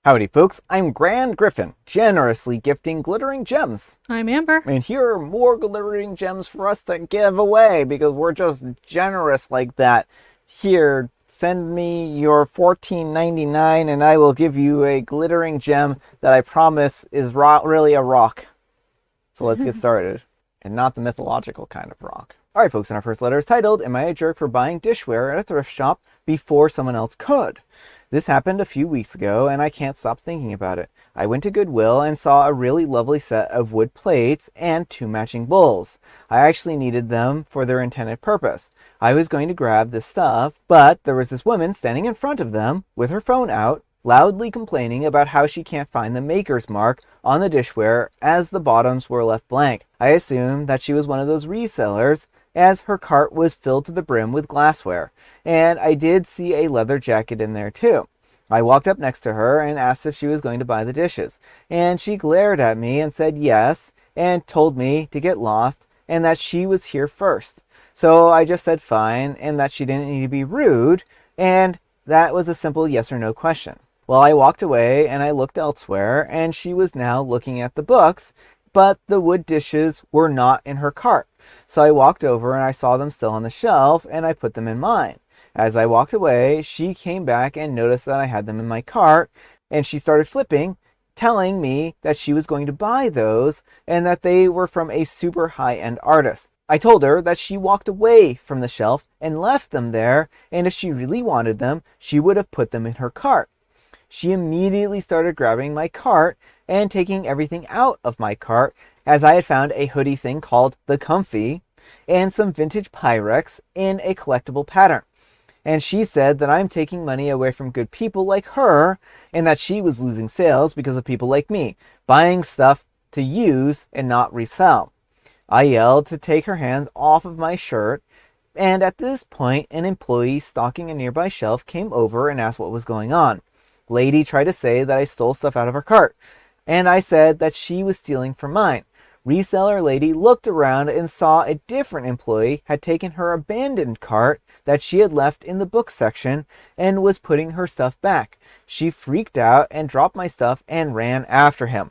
Howdy folks, I'm Grand Griffin, generously gifting glittering gems. I'm Amber. And here are more glittering gems for us to give away because we're just generous like that. Here, send me your $14.99 and I will give you a glittering gem that I promise is really a rock. So let's get started. And not the mythological kind of rock. Alright folks, and our first letter is titled, Am I a Jerk for Buying Dishware at a Thrift Shop Before Someone Else Could? This happened a few weeks ago and I can't stop thinking about it. I went to Goodwill and saw a really lovely set of wood plates and 2 matching bowls. I actually needed them for their intended purpose. I was going to grab this stuff, but there was this woman standing in front of them with her phone out, loudly complaining about how she can't find the maker's mark on the dishware as the bottoms were left blank. I assumed that she was one of those resellers, as her cart was filled to the brim with glassware, and I did see a leather jacket in there too. I walked up next to her and asked if she was going to buy the dishes, and she glared at me and said yes, and told me to get lost and that she was here first. So I just said fine, and that she didn't need to be rude, and that was a simple yes or no question. Well, I walked away and I looked elsewhere, and she was now looking at the books, but the wood dishes were not in her cart. So I walked over and I saw them still on the shelf and I put them in mine. As I walked away, she came back and noticed that I had them in my cart, and she started flipping, telling me that she was going to buy those and that they were from a super high-end artist. I told her that she walked away from the shelf and left them there, and if she really wanted them, she would have put them in her cart. She immediately started grabbing my cart and taking everything out of my cart, as I had found a hoodie thing called the Comfy and some vintage Pyrex in a collectible pattern. And she said that I'm taking money away from good people like her, and that she was losing sales because of people like me, buying stuff to use and not resell. I yelled to take her hands off of my shirt, and at this point, an employee stocking a nearby shelf came over and asked what was going on. Lady tried to say that I stole stuff out of her cart, and I said that she was stealing from mine. Reseller lady looked around and saw a different employee had taken her abandoned cart that she had left in the book section and was putting her stuff back. She freaked out and dropped my stuff and ran after him.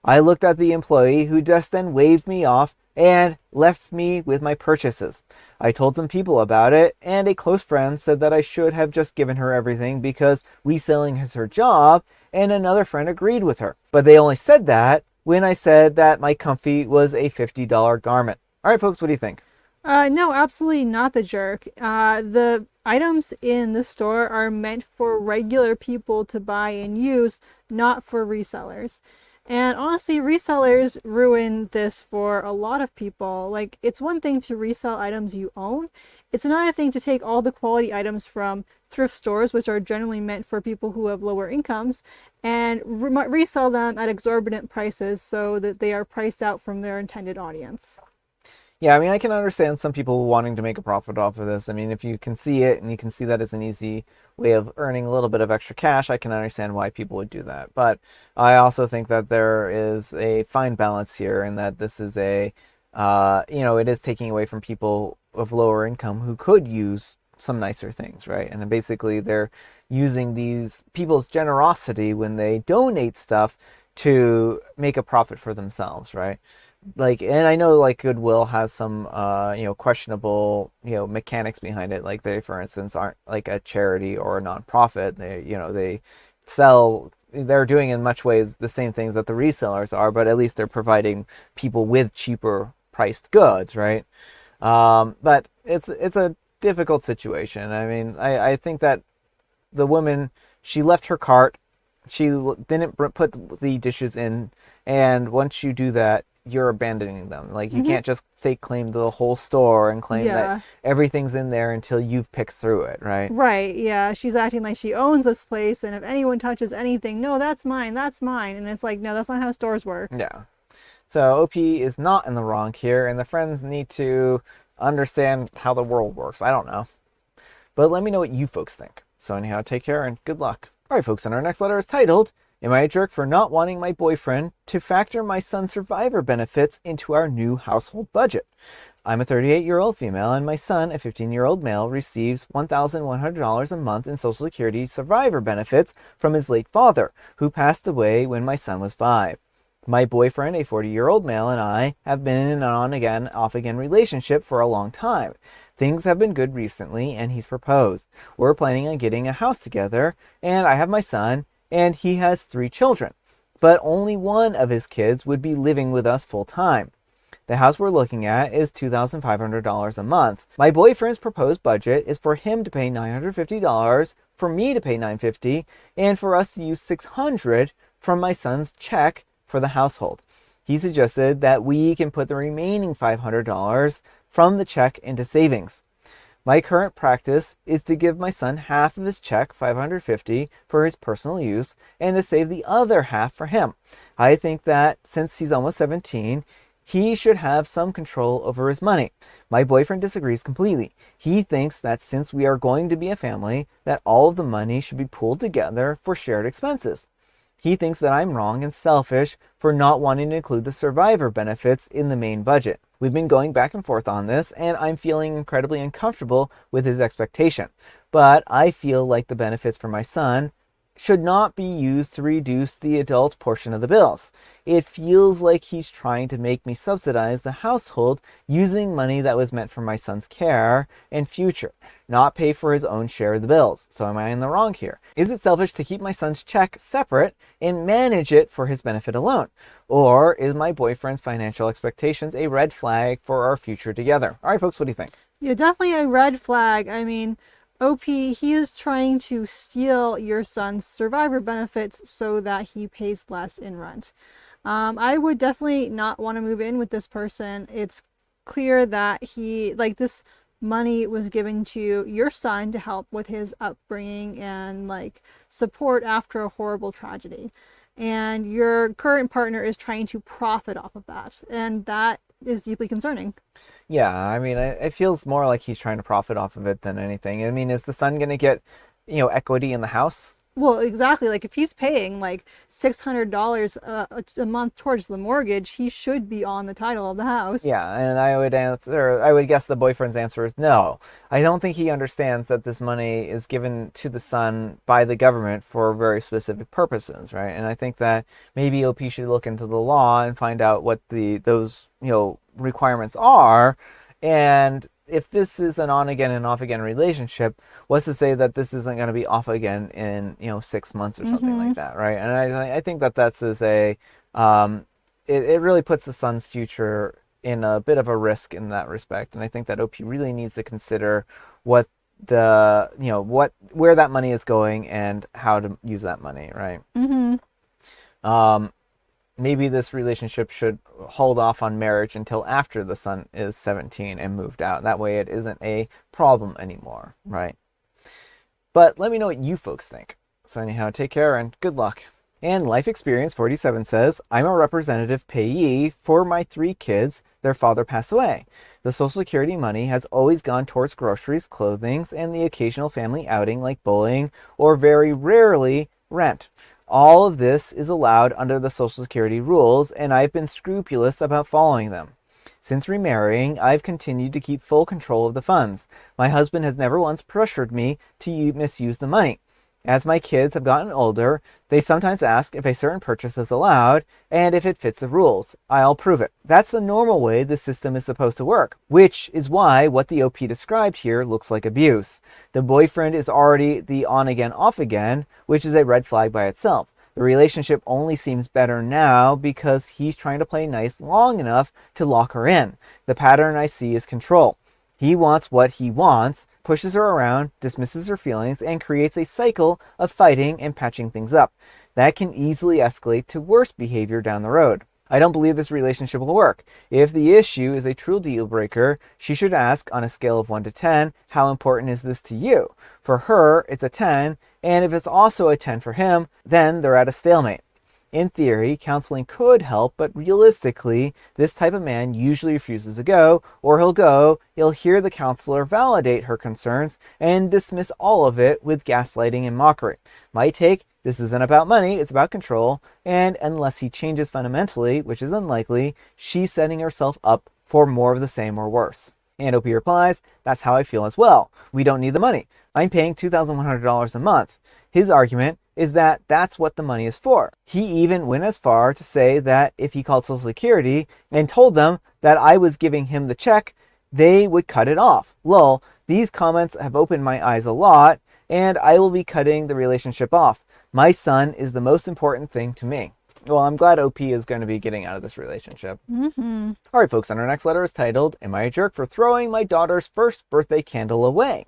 I looked at the employee, who just then waved me off and left me with my purchases. I told some people about it, and a close friend said that I should have just given her everything because reselling is her job, and another friend agreed with her. But they only said that when I said that my Comfy was a $50 garment. All right, folks, what do you think? No, absolutely not the jerk. The items in the store are meant for regular people to buy and use, not for resellers. And honestly, resellers ruin this for a lot of people. Like, it's one thing to resell items you own. It's another thing to take all the quality items from thrift stores, which are generally meant for people who have lower incomes, and resell them at exorbitant prices so that they are priced out from their intended audience. Yeah, I mean, I can understand some people wanting to make a profit off of this. I mean, if you can see it and you can see that it's an easy way of earning a little bit of extra cash, I can understand why people would do that. But I also think that there is a fine balance here, and that this is it is taking away from people of lower income who could use some nicer things, right? And basically they're using these people's generosity when they donate stuff to make a profit for themselves, right? Like, and I know like Goodwill has some questionable mechanics behind it. Like, they, for instance, aren't like a charity or a nonprofit. They sell, they're doing in much ways the same things that the resellers are, but at least they're providing people with cheaper priced goods, right? But it's a difficult situation. I mean, I think that the woman, she left her cart, she didn't put the dishes in, and once you do that, you're abandoning them. Like, you can't just take claim to the whole store and claim that everything's in there until you've picked through it, right? Right, yeah. She's acting like she owns this place, and if anyone touches anything, no, that's mine, that's mine. And it's like, no, that's not how stores work. Yeah. So OP is not in the wrong here, and the friends need to understand how the world works. I don't know. But let me know what you folks think. So anyhow, take care and good luck. All right, folks, and our next letter is titled, Am I a jerk for not wanting my boyfriend to factor my son's survivor benefits into our new household budget? I'm a 38-year-old female, and my son, a 15-year-old male, receives $1,100 a month in Social Security survivor benefits from his late father, who passed away when my son was 5. My boyfriend, a 40-year-old male, and I have been in an on-again, off-again relationship for a long time. Things have been good recently, and he's proposed. We're planning on getting a house together, and I have my son, and he has 3 children. But only one of his kids would be living with us full time. The house we're looking at is $2,500 a month. My boyfriend's proposed budget is for him to pay $950, for me to pay $950, and for us to use $600 from my son's check for the household. He suggested that we can put the remaining $500 from the check into savings. My current practice is to give my son half of his check, $550, for his personal use, and to save the other half for him. I think that since he's almost 17, he should have some control over his money. My boyfriend disagrees completely. He thinks that since we are going to be a family, that all of the money should be pooled together for shared expenses. He thinks that I'm wrong and selfish for not wanting to include the survivor benefits in the main budget. We've been going back and forth on this, and I'm feeling incredibly uncomfortable with his expectation. But I feel like the benefits for my son should not be used to reduce the adult portion of the bills. It feels like he's trying to make me subsidize the household using money that was meant for my son's care and future, not pay for his own share of the bills. So am I in the wrong here? Is it selfish to keep my son's check separate and manage it for his benefit alone? Or is my boyfriend's financial expectations a red flag for our future together? All right, folks, what do you think? Yeah, definitely a red flag. I mean, OP, he is trying to steal your son's survivor benefits so that he pays less in rent. I would definitely not want to move in with this person. It's clear that this money was given to your son to help with his upbringing and support after a horrible tragedy. And your current partner is trying to profit off of that. And that is deeply concerning. Yeah, I mean, it feels more like he's trying to profit off of it than anything. I mean, is the son going to get, equity in the house? Well, exactly. If he's paying $600 a month towards the mortgage, he should be on the title of the house. Yeah, and I would guess the boyfriend's answer is no. I don't think he understands that this money is given to the son by the government for very specific purposes, right? And I think that maybe OP should look into the law and find out what those requirements are. And if this is an on again and off again relationship, what's to say that this isn't going to be off again in 6 months or something like that, right? And I think that that's it really puts the son's future in a bit of a risk in that respect. And I think that OP really needs to consider what where that money is going and how to use that money, right? Maybe this relationship should hold off on marriage until after the son is 17 and moved out. That way it isn't a problem anymore, right? But let me know what you folks think. So anyhow, take care and good luck. And Life Experience 47 says, I'm a representative payee for my 3 kids. Their father passed away. The Social Security money has always gone towards groceries, clothing, and the occasional family outing like bowling or very rarely rent. All of this is allowed under the Social Security rules, and I've been scrupulous about following them. Since remarrying, I've continued to keep full control of the funds. My husband has never once pressured me to misuse the money. As my kids have gotten older, they sometimes ask if a certain purchase is allowed and if it fits the rules. I'll prove it. That's the normal way the system is supposed to work, which is why what the OP described here looks like abuse. The boyfriend is already the on-again, off-again, which is a red flag by itself. The relationship only seems better now because he's trying to play nice long enough to lock her in. The pattern I see is control. He wants what he wants, pushes her around, dismisses her feelings, and creates a cycle of fighting and patching things up. That can easily escalate to worse behavior down the road. I don't believe this relationship will work. If the issue is a true deal breaker, she should ask on a scale of 1 to 10, how important is this to you? For her, it's a 10, and if it's also a 10 for him, then they're at a stalemate. In theory, counseling could help, but realistically, this type of man usually refuses to go, or he'll hear the counselor validate her concerns and dismiss all of it with gaslighting and mockery. My take, this isn't about money, it's about control, and unless he changes fundamentally, which is unlikely, she's setting herself up for more of the same or worse. And OP replies, that's how I feel as well. We don't need the money. I'm paying $2,100 a month. His argument is that that's what the money is for. He even went as far to say that if he called Social Security and told them that I was giving him the check, they would cut it off. Lol, these comments have opened my eyes a lot, and I will be cutting the relationship off. My son is the most important thing to me. Well, I'm glad OP is going to be getting out of this relationship. Mm-hmm. All right, folks, and our next letter is titled, Am I a Jerk for Throwing My Daughter's First Birthday Candle Away?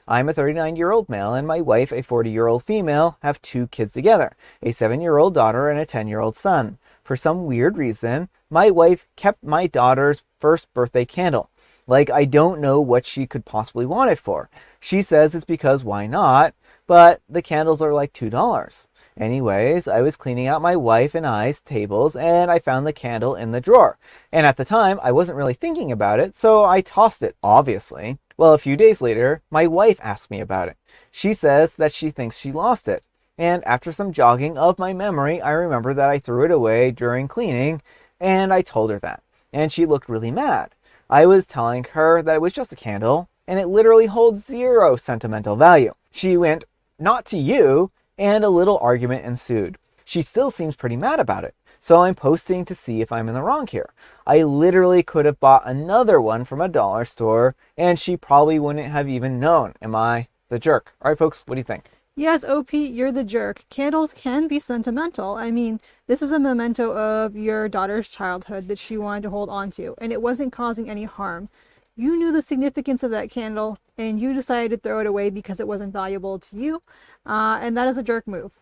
I'm a 39-year-old male and my wife, a 40-year-old female, have 2 kids together, a 7-year-old daughter and a 10-year-old son. For some weird reason, my wife kept my daughter's first birthday candle. Like, I don't know what she could possibly want it for. She says it's because why not, but the candles are like $2. Anyways, I was cleaning out my wife and I's tables and I found the candle in the drawer. And at the time, I wasn't really thinking about it, so I tossed it, obviously. Well, a few days later, my wife asked me about it. She says that she thinks she lost it. And after some jogging of my memory, I remember that I threw it away during cleaning, and I told her that. And she looked really mad. I was telling her that it was just a candle, and it literally holds 0 sentimental value. She went, not to you, and a little argument ensued. She still seems pretty mad about it. So I'm posting to see if I'm in the wrong here. I literally could have bought another one from a dollar store, and she probably wouldn't have even known. Am I the jerk? All right, folks, what do you think? Yes, OP, you're the jerk. Candles can be sentimental. I mean, this is a memento of your daughter's childhood that she wanted to hold on to, and it wasn't causing any harm. You knew the significance of that candle, and you decided to throw it away because it wasn't valuable to you, and that is a jerk move.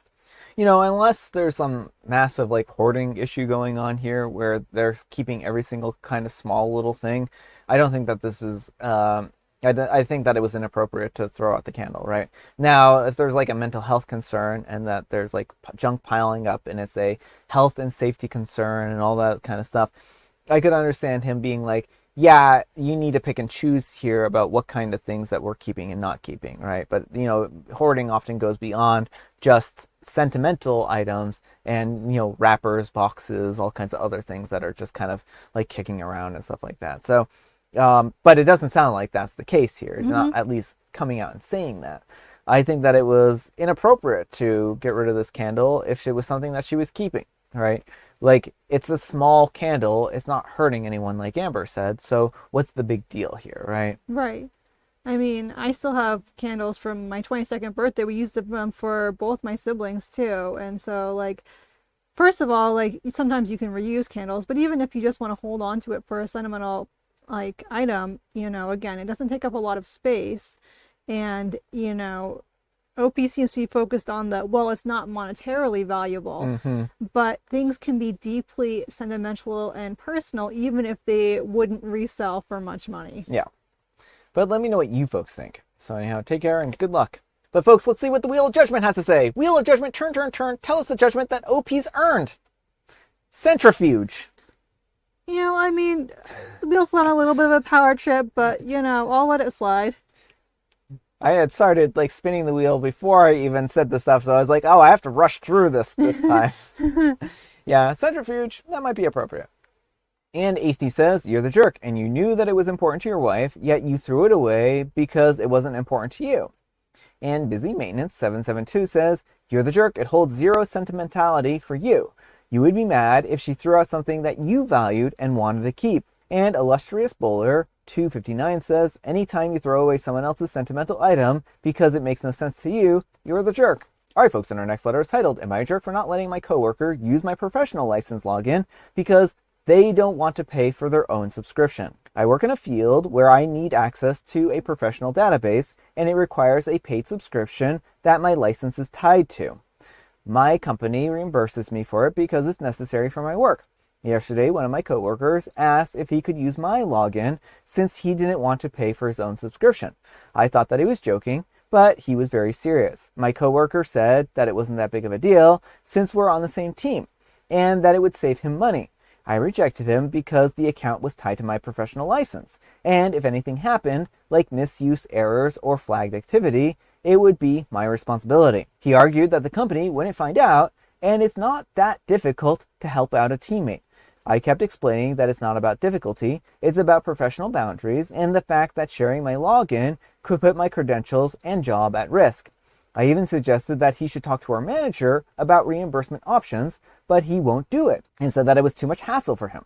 You know, unless there's some massive like hoarding issue going on here where they're keeping every single kind of small little thing, I don't think that this is, I think that it was inappropriate to throw out the candle, right? Now, if there's like a mental health concern and that there's like junk piling up and it's a health and safety concern and all that kind of stuff, I could understand him being like, yeah, you need to pick and choose here about what kind of things that we're keeping and not keeping, right? But, you know, hoarding often goes beyond just sentimental items and, you know, wrappers, boxes, all kinds of other things that are just kind of like kicking around and stuff like that. So, but it doesn't sound like that's the case here. It's not at least coming out and saying that. I think that it was inappropriate to get rid of this candle if it was something that she was keeping, right? Like, it's a small candle. It's not hurting anyone, like Amber said. So what's the big deal here, right? Right. I mean, I still have candles from my 22nd birthday. We used them for both my siblings, too. And so, like, first of all, like, sometimes you can reuse candles. But even if you just want to hold on to it for a sentimental, like, item, you know, again, it doesn't take up a lot of space. And, you know, OP seems to be focused on the, well, it's not monetarily valuable, but things can be deeply sentimental and personal, even if they wouldn't resell for much money. Yeah. But let me know what you folks think. So anyhow, take care and good luck. But folks, let's see what the Wheel of Judgment has to say. Wheel of Judgment, turn, turn, turn. Tell us the judgment that OP's earned. Centrifuge. You know, I mean, the wheel's on a little bit of a power trip, but, you know, I'll let it slide. I had started like spinning the wheel before I even said the stuff, so I was like, oh, I have to rush through this time. Yeah, centrifuge, that might be appropriate. And Athey says, you're the jerk, and you knew that it was important to your wife, yet you threw it away because it wasn't important to you. And Busy Maintenance 772 says, you're the jerk, it holds 0 sentimentality for you. You would be mad if she threw out something that you valued and wanted to keep. And Illustrious Bowler 259 says, anytime you throw away someone else's sentimental item because it makes no sense to you, you're the jerk. All right, folks, and our next letter is titled, Am I a Jerk for not letting my coworker use my professional license login because they don't want to pay for their own subscription? I work in a field where I need access to a professional database, and it requires a paid subscription that my license is tied to. My company reimburses me for it because it's necessary for my work. Yesterday, one of my coworkers asked if he could use my login since he didn't want to pay for his own subscription. I thought that he was joking, but he was very serious. My coworker said that it wasn't that big of a deal since we're on the same team and that it would save him money. I rejected him because the account was tied to my professional license, and if anything happened, like misuse errors or flagged activity, it would be my responsibility. He argued that the company wouldn't find out, and it's not that difficult to help out a teammate. I kept explaining that it's not about difficulty, it's about professional boundaries and the fact that sharing my login could put my credentials and job at risk. I even suggested that he should talk to our manager about reimbursement options, but he won't do it and said that it was too much hassle for him.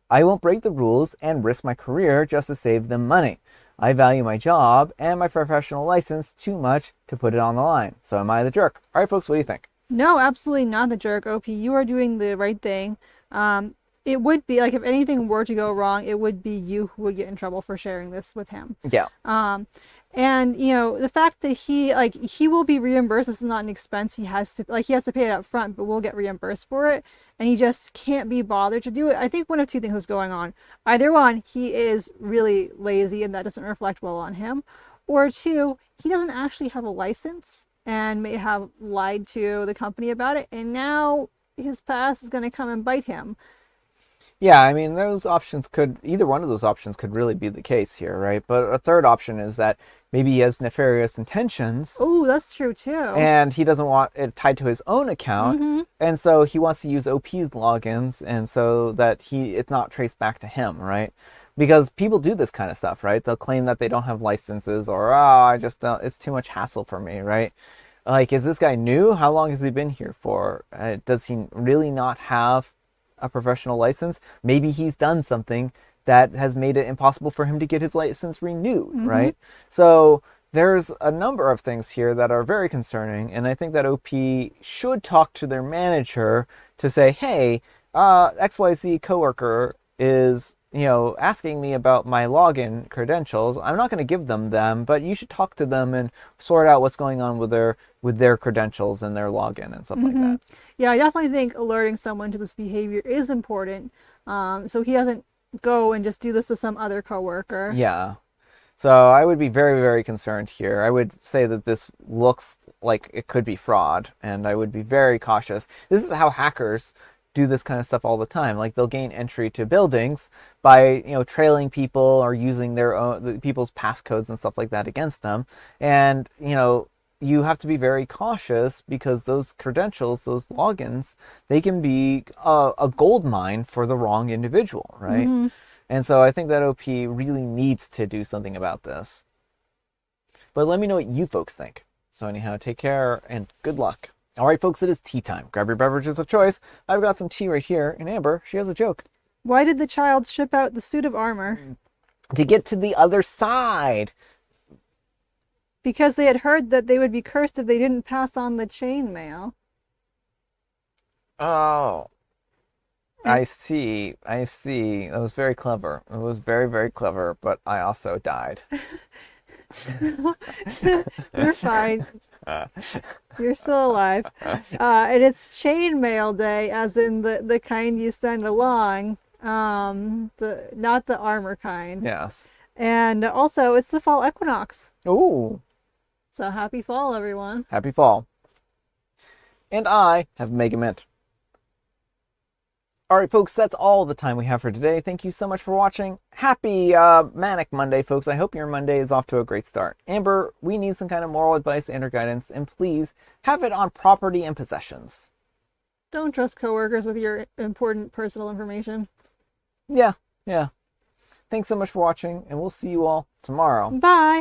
I won't break the rules and risk my career just to save them money. I value my job and my professional license too much to put it on the line. So am I the jerk? All right, folks, what do you think? No, absolutely not the jerk, OP. You are doing the right thing. It would be like if anything were to go wrong, it would be you who would get in trouble for sharing this with him. Yeah. And the fact that he will be reimbursed, this is not an expense he has to pay it up front, but we'll get reimbursed for it, and he just can't be bothered to do it. I think one of two things is going on. Either one, he is really lazy and that doesn't reflect well on him, or two, he doesn't actually have a license and may have lied to the company about it, and now his past is going to come and bite him. Yeah, I mean, either one of those options could really be the case here, right? But a third option is that maybe he has nefarious intentions. Oh, that's true too. And he doesn't want it tied to his own account. Mm-hmm. And so he wants to use OP's logins and so that it's not traced back to him, right? Because people do this kind of stuff, right? They'll claim that they don't have licenses or, I just don't, it's too much hassle for me, right? Like, is this guy new? How long has he been here for? Does he really not have a professional license? Maybe he's done something that has made it impossible for him to get his license renewed, right? So there's a number of things here that are very concerning, and I think that OP should talk to their manager to say, hey, XYZ coworker is asking me about my login credentials. I'm not going to give them, but you should talk to them and sort out what's going on with their credentials and their login and stuff like that. Yeah, I definitely think alerting someone to this behavior is important, so he doesn't go and just do this to some other coworker. Yeah. So I would be very, very concerned here. I would say that this looks like it could be fraud, and I would be very cautious. This is how hackers do this kind of stuff all the time. Like, they'll gain entry to buildings by trailing people or using people's passcodes and stuff like that against them. And you have to be very cautious because those credentials, those logins, they can be a gold mine for the wrong individual, right? And so I think that OP really needs to do something about this. But let me know what you folks think. So anyhow, take care and good luck. All right, folks, it is tea time. Grab your beverages of choice. I've got some tea right here. And Amber, she has a joke. Why did the child ship out the suit of armor? To get to the other side. Because they had heard that they would be cursed if they didn't pass on the chain mail. Oh. I see. That was very clever. It was very, very clever, but I also died. You're fine. You're still alive. And it's chainmail day, as in the kind you send along, not the armor kind. Yes. And also, it's the fall equinox. Ooh. So happy fall, everyone. Happy fall. And I have Mega Mint. All right, folks, that's all the time we have for today. Thank you so much for watching. Happy Manic Monday, folks. I hope your Monday is off to a great start. Amber, we need some kind of moral advice and or guidance, and please have it on property and possessions. Don't trust coworkers with your important personal information. Yeah. Thanks so much for watching, and we'll see you all tomorrow. Bye.